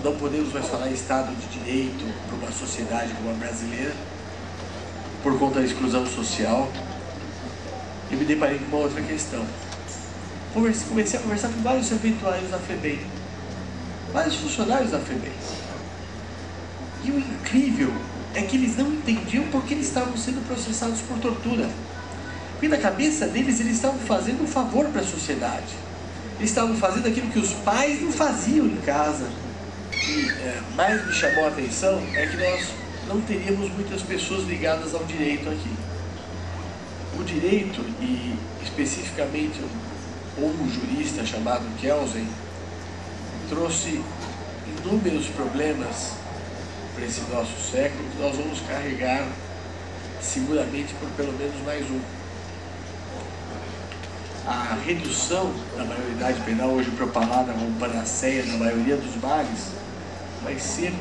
não podemos mais falar em Estado de Direito para uma sociedade como a brasileira, por conta da exclusão social. Eu me deparei com uma outra questão. Comecei a conversar com vários serventuários da FEBEM, vários funcionários da FEBEM. E o incrível é que eles não entendiam por que eles estavam sendo processados por tortura. Porque na cabeça deles, eles estavam fazendo um favor para a sociedade. Eles estavam fazendo aquilo que os pais não faziam em casa. E mais me chamou a atenção é que nós não teríamos muitas pessoas ligadas ao direito aqui. O direito, e especificamente um jurista chamado Kelsen, trouxe inúmeros problemas para esse nosso século que nós vamos carregar seguramente por pelo menos mais um. A redução da maioridade penal, hoje propalada como panaceia na maioria dos males, vai ser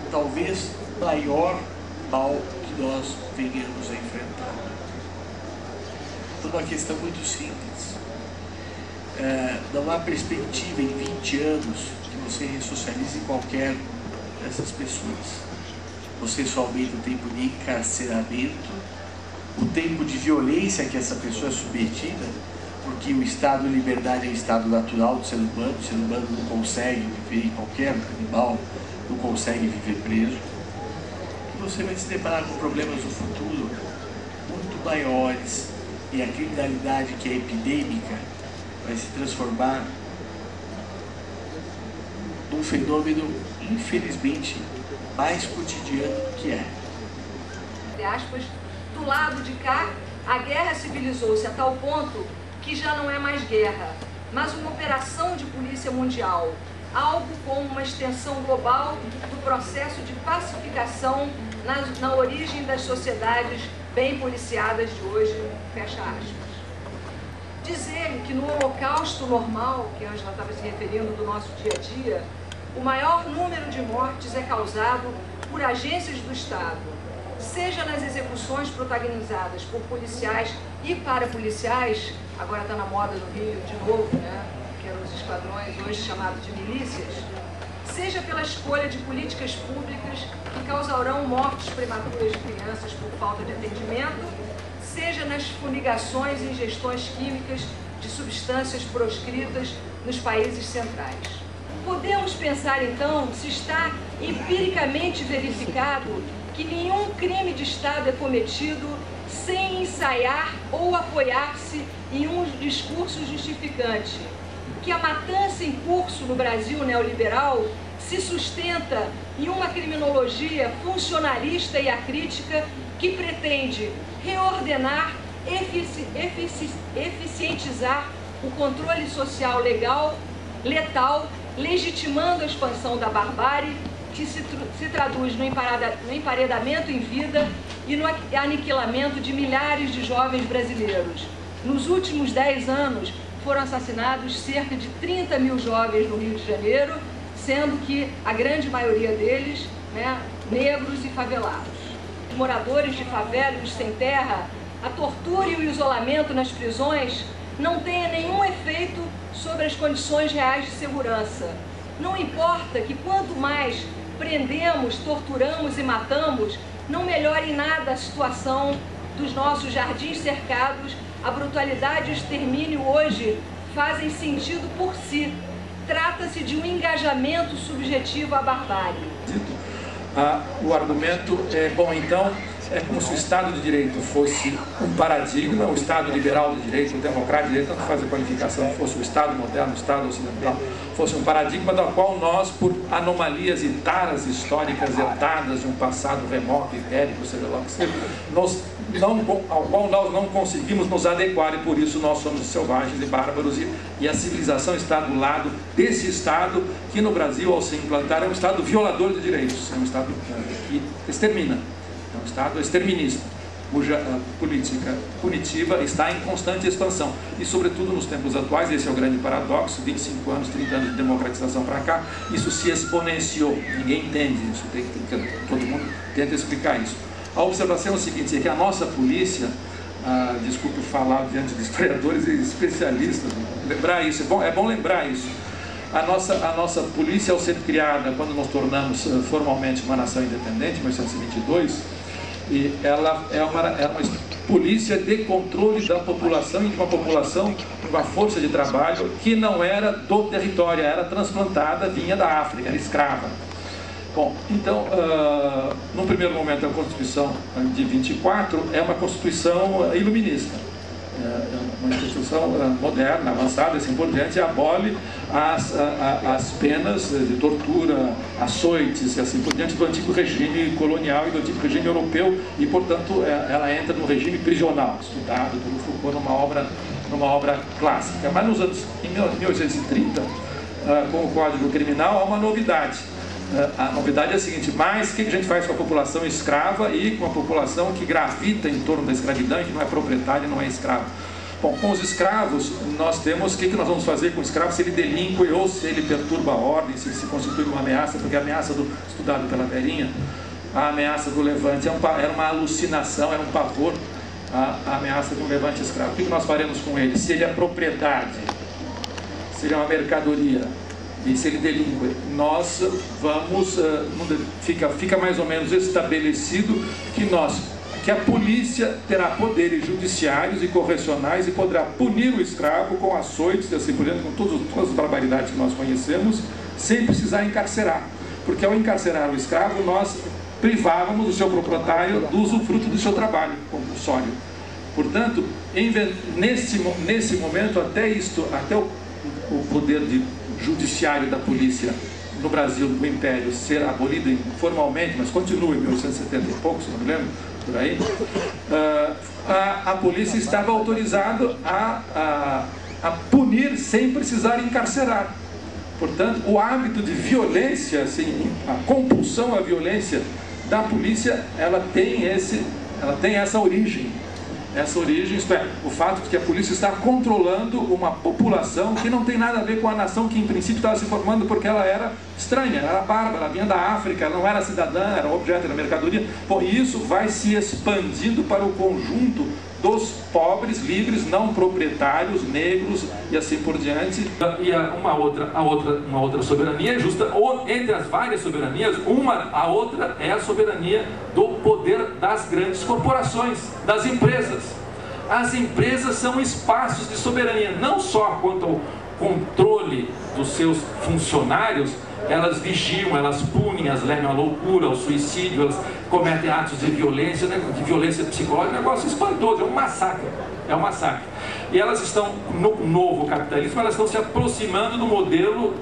talvez o maior mal que nós venhamos a enfrentar. Então, uma questão muito simples. Não há perspectiva em 20 anos que você ressocialize qualquer dessas pessoas. Você só aumenta o tempo de encarceramento, o tempo de violência que essa pessoa é submetida, porque o estado de liberdade é o estado natural do ser humano. O ser humano não consegue viver, qualquer animal não consegue viver preso. E você vai se deparar com problemas no futuro muito maiores, e a criminalidade que é epidêmica vai se transformar num fenômeno, infelizmente, mais cotidiano que é. Entre aspas, do lado de cá, a guerra civilizou-se a tal ponto que já não é mais guerra, mas uma operação de polícia mundial, algo como uma extensão global do processo de pacificação na origem das sociedades bem policiadas de hoje, fecha aspas. Dizer que no holocausto normal, que a Ângela estava se referindo do nosso dia a dia, o maior número de mortes é causado por agências do Estado, seja nas execuções protagonizadas por policiais e parapoliciais, agora está na moda no Rio de novo, né? Que eram os esquadrões hoje chamados de milícias, seja pela escolha de políticas públicas que causarão mortes prematuras de crianças por falta de atendimento, seja nas fumigações e ingestões químicas de substâncias proscritas nos países centrais. Podemos pensar, então, se está empiricamente verificado que nenhum crime de Estado é cometido sem ensaiar ou apoiar-se em um discurso justificante, que a matança em curso no Brasil neoliberal se sustenta em uma criminologia funcionalista e acrítica que pretende reordenar, eficientizar o controle social letal, legitimando a expansão da barbárie, que se traduz no emparedamento em vida e no aniquilamento de milhares de jovens brasileiros. Nos últimos 10 anos, foram assassinados cerca de 30 mil jovens no Rio de Janeiro, sendo que a grande maioria deles, né, negros e favelados. Os moradores de favelas sem terra, a tortura e o isolamento nas prisões não têm nenhum efeito sobre as condições reais de segurança. Não importa que quanto mais prendemos, torturamos e matamos, não melhore em nada a situação dos nossos jardins cercados. A brutalidade e o extermínio hoje fazem sentido por si. Trata-se de um engajamento subjetivo à barbárie. O argumento é, bom, então, é como se o Estado de Direito fosse um paradigma, o Estado liberal de direito, o democrático de direito, tanto faz a qualificação, fosse o Estado moderno, o Estado ocidental, fosse um paradigma do qual nós, por anomalias e taras históricas herdadas de um passado remoto, ibérico, seja lá o que seja, ao qual nós não conseguimos nos adequar, e por isso nós somos selvagens e bárbaros, e a civilização está do lado desse Estado, que no Brasil, ao se implantar, é um Estado violador de direitos, é um Estado que extermina. É um Estado exterminista, cuja política punitiva está em constante expansão. E, sobretudo, nos tempos atuais, esse é o grande paradoxo, 25 anos, 30 anos de democratização para cá, isso se exponenciou. Ninguém entende isso, todo mundo tenta explicar isso. A observação é o seguinte, é que a nossa polícia, desculpe falar diante de historiadores e especialistas, lembrar isso, é bom lembrar isso. a nossa polícia, ao ser criada, quando nos tornamos formalmente uma nação independente, em 1922, e ela é uma polícia de controle da população, e de uma população, uma força de trabalho que não era do território, era transplantada, vinha da África, era escrava. Bom, então, no primeiro momento, a Constituição de 24 é uma Constituição iluminista. Uma Constituição moderna, avançada, assim por diante, abole as penas de tortura, açoites e assim por diante do antigo regime colonial e do antigo regime europeu, e, portanto, ela entra no regime prisional, estudado por Foucault numa obra clássica. Mas nos anos, em 1830, com o Código Criminal, há uma novidade. A novidade é a seguinte: mas o que a gente faz com a população escrava e com a população que gravita em torno da escravidão e que não é proprietária e não é escravo? Bom, com os escravos, nós temos o que nós vamos fazer com o escravo se ele delinque ou se ele perturba a ordem, se ele se constitui uma ameaça, porque a ameaça estudado pela Verinha, a ameaça do levante era uma alucinação, era um pavor, a ameaça do levante escravo. O que nós faremos com ele? Se ele é propriedade, se ele é uma mercadoria, e se ele delinque, nós vamos, fica mais ou menos estabelecido que a polícia terá poderes judiciários e correcionais e poderá punir o escravo com açoites e assim por diante, com todas as barbaridades que nós conhecemos, sem precisar encarcerar. Porque ao encarcerar o escravo, nós privávamos o seu proprietário do usufruto do seu trabalho compulsório. Portanto, nesse momento, até o poder judiciário da polícia no Brasil, no Império, ser abolido formalmente, mas continua em 1870 e pouco, se não me lembro, por aí, a polícia estava autorizada a punir sem precisar encarcerar. Portanto, o hábito de violência, assim, a compulsão à violência da polícia, ela tem essa origem. Essa origem, isto é, o fato de que a polícia está controlando uma população que não tem nada a ver com a nação que em princípio estava se formando, porque ela era estranha, era bárbara, ela vinha da África, ela não era cidadã, era objeto, era mercadoria. Bom, e isso vai se expandindo para o conjunto dos pobres, livres, não proprietários, negros e assim por diante. E uma outra soberania é justa, ou entre as várias soberanias, a outra é a soberania do poder das grandes corporações, das empresas. As empresas são espaços de soberania, não só quanto ao controle dos seus funcionários. Elas vigiam, elas punem, elas levam à loucura, ao suicídio, elas cometem atos de violência psicológica, um negócio espantoso, é um massacre, E elas estão, no novo capitalismo, elas estão se aproximando do modelo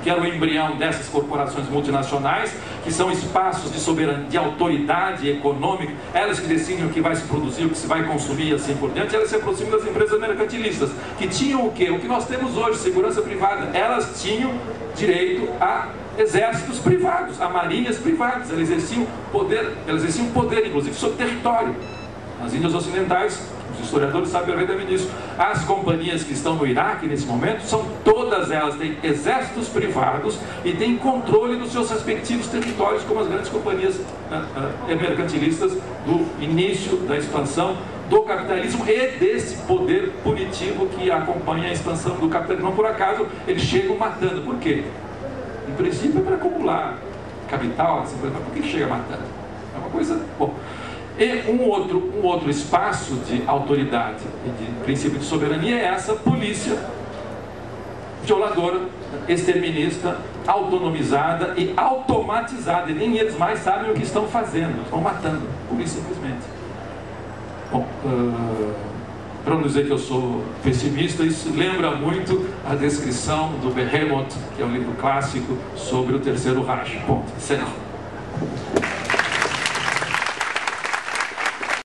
que era o embrião dessas corporações multinacionais, que são espaços de soberania, de autoridade econômica, elas que decidem o que vai se produzir, o que se vai consumir e assim por diante. Elas se aproximam das empresas mercantilistas, que tinham o quê? O que nós temos hoje, segurança privada. Elas tinham direito a exércitos privados, a marinhas privadas. Elas exerciam poder, inclusive, sobre território. Nas Índias Ocidentais, os historiadores sabem perfeitamente disso. As companhias que estão no Iraque nesse momento, todas elas têm exércitos privados e têm controle dos seus respectivos territórios, como as grandes companhias mercantilistas do início da expansão do capitalismo e desse poder punitivo que acompanha a expansão do capitalismo. Não por acaso eles chegam matando. Por quê? Em princípio é para acumular capital, assim, mas por que chega matando? É uma coisa... Bom. E um outro espaço de autoridade e de princípio de soberania é essa polícia violadora, exterminista, autonomizada e automatizada. E nem eles mais sabem o que estão fazendo, estão matando, pura e simplesmente. Bom, para não dizer que eu sou pessimista, isso lembra muito a descrição do Behemoth, que é um livro clássico sobre o Terceiro Reich. Ponto. Certo.